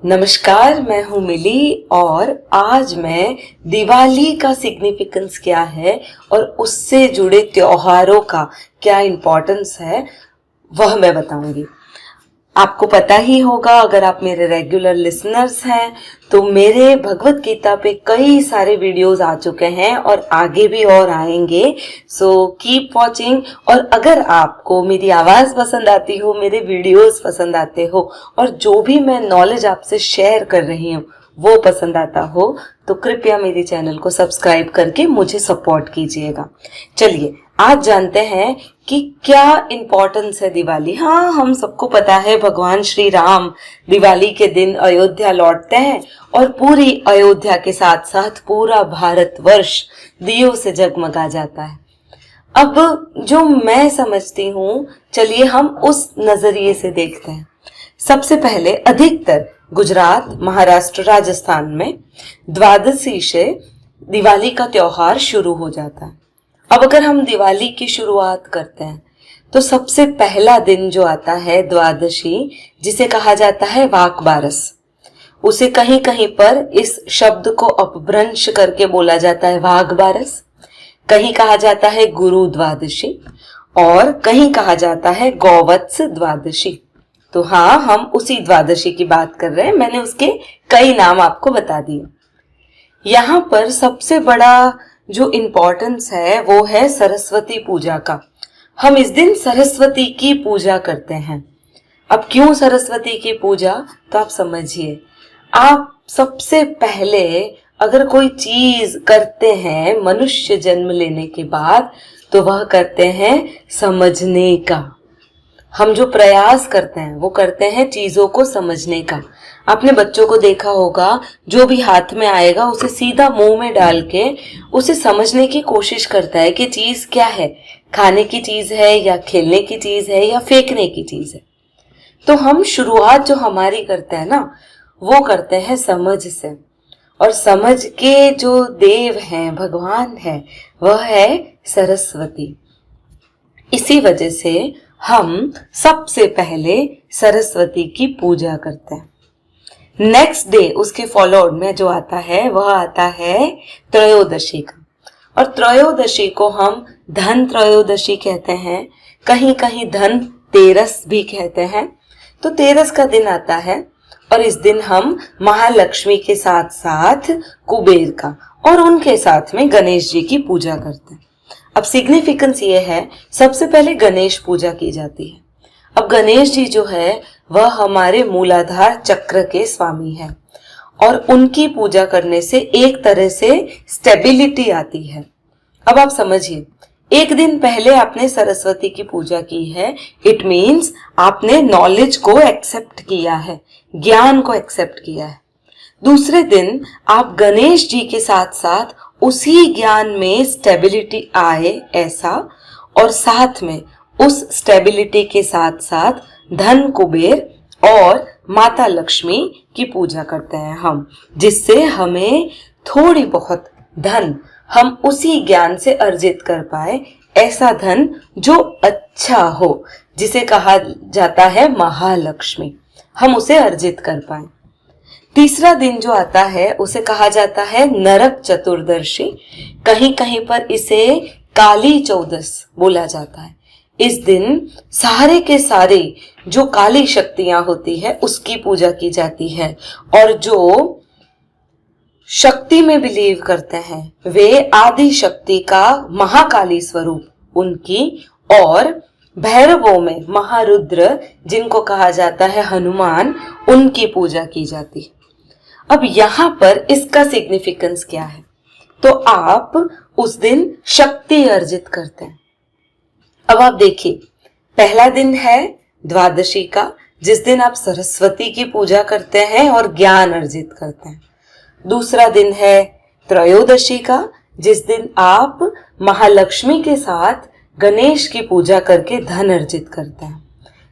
नमस्कार, मैं हूँ मिली और आज मैं दिवाली का सिग्निफिकेंस क्या है और उससे जुड़े त्योहारों का क्या इम्पोर्टेंस है वह मैं बताऊंगी। आपको पता ही होगा, अगर आप मेरे रेगुलर लिसनर्स हैं तो मेरे भगवत गीता पे कई सारे वीडियोस आ चुके हैं और आगे भी और आएंगे। So keep watching. और अगर आपको मेरी आवाज़ पसंद आती हो, मेरे वीडियोस पसंद आते हो और जो भी मैं नॉलेज आपसे शेयर कर रही हूँ वो पसंद आता हो तो कृपया मेरे चैनल को सब्सक्राइब करके मुझे सपोर्ट कीजिएगा। चलिए आज जानते हैं कि क्या इम्पोर्टेंस है दिवाली। हाँ, हम सबको पता है भगवान श्री राम दिवाली के दिन अयोध्या लौटते हैं और पूरी अयोध्या के साथ साथ पूरा भारतवर्ष दियों से जगमगा जाता है। अब जो मैं समझती हूँ, चलिए हम उस नजरिए से देखते हैं। सबसे पहले अधिकतर गुजरात, महाराष्ट्र, राजस्थान में द्वादशी से दिवाली का त्योहार शुरू हो जाता है। अब अगर हम दिवाली की शुरुआत करते हैं तो सबसे पहला दिन जो आता है द्वादशी, जिसे कहा जाता है वाक बारस, उसे कहीं कहीं पर इस शब्द को अपभ्रंश करके बोला जाता है वाघ बारस, कहीं कहा जाता है गुरु द्वादशी और कहीं कहा जाता है गौवत्स द्वादशी। तो हाँ, हम उसी द्वादशी की बात कर रहे हैं। मैंने उसके कई नाम आपको बता दिए। यहाँ पर सबसे बड़ा जो इम्पोर्टेंस है वो है सरस्वती पूजा का। हम इस दिन सरस्वती की पूजा करते हैं। अब क्यों सरस्वती की पूजा, तो आप समझिए। आप सबसे पहले अगर कोई चीज करते हैं मनुष्य जन्म लेने के बाद तो वह करते हैं समझने का। हम जो प्रयास करते हैं वो करते हैं चीजों को समझने का। आपने बच्चों को देखा होगा, जो भी हाथ में आएगा उसे सीधा मुंह में डाल के उसे समझने की कोशिश करता है कि चीज क्या है, खाने की चीज है या खेलने की चीज है या फेंकने की चीज है। तो हम शुरुआत जो हमारी करते हैं ना, वो करते हैं समझ से। और समझ के जो देव हैं, भगवान है, वह है सरस्वती। इसी वजह से हम सबसे पहले सरस्वती की पूजा करते हैं। नेक्स्ट डे उसके फॉलोड में जो आता है वह आता है त्रयोदशी का। और त्रयोदशी को हम धन त्रयोदशी कहते हैं, कहीं कहीं धन तेरस भी कहते हैं। तो तेरस का दिन आता है और इस दिन हम महालक्ष्मी के साथ साथ कुबेर का और उनके साथ में गणेश जी की पूजा करते हैं। अब सिग्निफिकेंस ये है, सबसे पहले गणेश पूजा की जाती है। अब गणेश जी जो है वह हमारे मूलाधार चक्र के स्वामी है और उनकी पूजा करने से एक तरह से स्टेबिलिटी आती है। अब आप समझिए, एक दिन पहले आपने सरस्वती की पूजा की है, इट मीन्स आपने नॉलेज को एक्सेप्ट किया है, ज्ञान को एक्सेप्ट किया है। दूसरे दिन आप गणेश जी के साथ साथ उसी ज्ञान में स्टेबिलिटी आए ऐसा, और साथ में उस स्टेबिलिटी के साथ साथ धन कुबेर और माता लक्ष्मी की पूजा करते हैं हम, जिससे हमें थोड़ी बहुत धन हम उसी ज्ञान से अर्जित कर पाए, ऐसा धन जो अच्छा हो, जिसे कहा जाता है महालक्ष्मी, हम उसे अर्जित कर पाए। तीसरा दिन जो आता है उसे कहा जाता है नरक चतुर्दशी, कहीं कहीं पर इसे काली चौदस बोला जाता है। इस दिन सारे के सारे जो काली शक्तियां होती है उसकी पूजा की जाती है और जो शक्ति में बिलीव करते हैं वे आदि शक्ति का महाकाली स्वरूप उनकी, और भैरवों में महारुद्र जिनको कहा जाता है हनुमान, उनकी पूजा की जाती है। अब यहाँ पर इसका सिग्निफिकेंस क्या है, तो आप उस दिन शक्ति अर्जित करते हैं। अब आप देखिए, पहला दिन है द्वादशी का, जिस दिन आप सरस्वती की पूजा करते हैं और ज्ञान अर्जित करते हैं। दूसरा दिन है त्रयोदशी का, जिस दिन आप महालक्ष्मी के साथ गणेश की पूजा करके धन अर्जित करते हैं।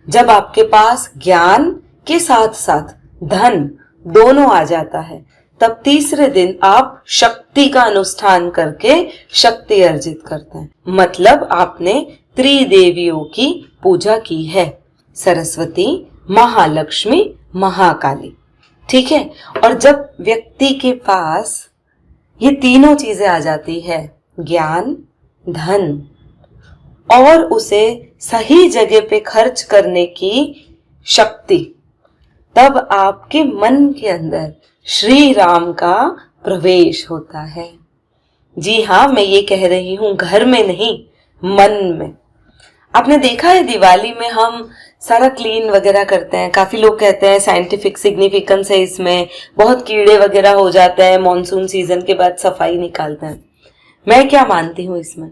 जब आपके पास ज्ञान के साथ साथ धन दोनों आ जाता है, तब तीसरे दिन आप शक्ति का अनुष्ठान करके शक्ति अर्जित करते हैं। मतलब आपने त्रिदेवियों की पूजा की है, सरस्वती, महालक्ष्मी, महाकाली। ठीक है। और जब व्यक्ति के पास ये तीनों चीजें आ जाती है, ज्ञान, धन और उसे सही जगह पे खर्च करने की शक्ति, तब आपके मन के अंदर श्री राम का प्रवेश होता है। जी हाँ, मैं ये कह रही हूं घर में नहीं, मन में। आपने देखा है दिवाली में हम सारा क्लीन वगैरह करते हैं। काफी लोग कहते हैं साइंटिफिक सिग्निफिकेंस है इसमें, बहुत कीड़े वगैरह हो जाते हैं, मॉनसून सीजन के बाद सफाई निकालते हैं। मैं क्या मानती हूँ इसमें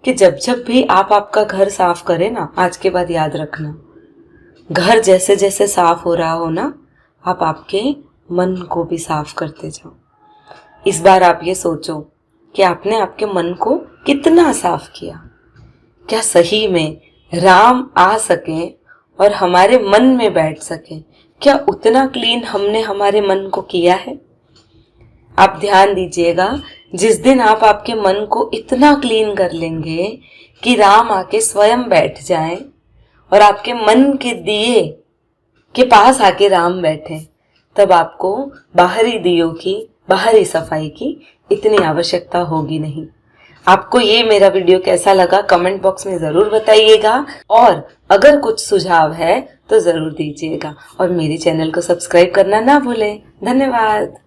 कि जब जब भी आप आपका घर साफ करें ना, आज के बाद याद रखना, घर जैसे जैसे साफ हो रहा हो ना, आप आपके मन को भी साफ करते जाओ। इस बार आप ये सोचो कि आपने आपके मन को कितना साफ किया। क्या सही में राम आ सके और हमारे मन में बैठ सके? क्या उतना क्लीन हमने हमारे मन को किया है? आप ध्यान दीजिएगा, जिस दिन आप आपके मन को इतना क्लीन कर लेंगे कि राम आके स्वयं बैठ जाएं और आपके मन के दिए के पास आके राम बैठे, तब आपको बाहरी दियों की, बाहरी सफाई की इतनी आवश्यकता होगी नहीं। आपको ये मेरा वीडियो कैसा लगा कमेंट बॉक्स में जरूर बताइएगा, और अगर कुछ सुझाव है तो जरूर दीजिएगा, और मेरे चैनल को सब्सक्राइब करना ना भूलें। धन्यवाद।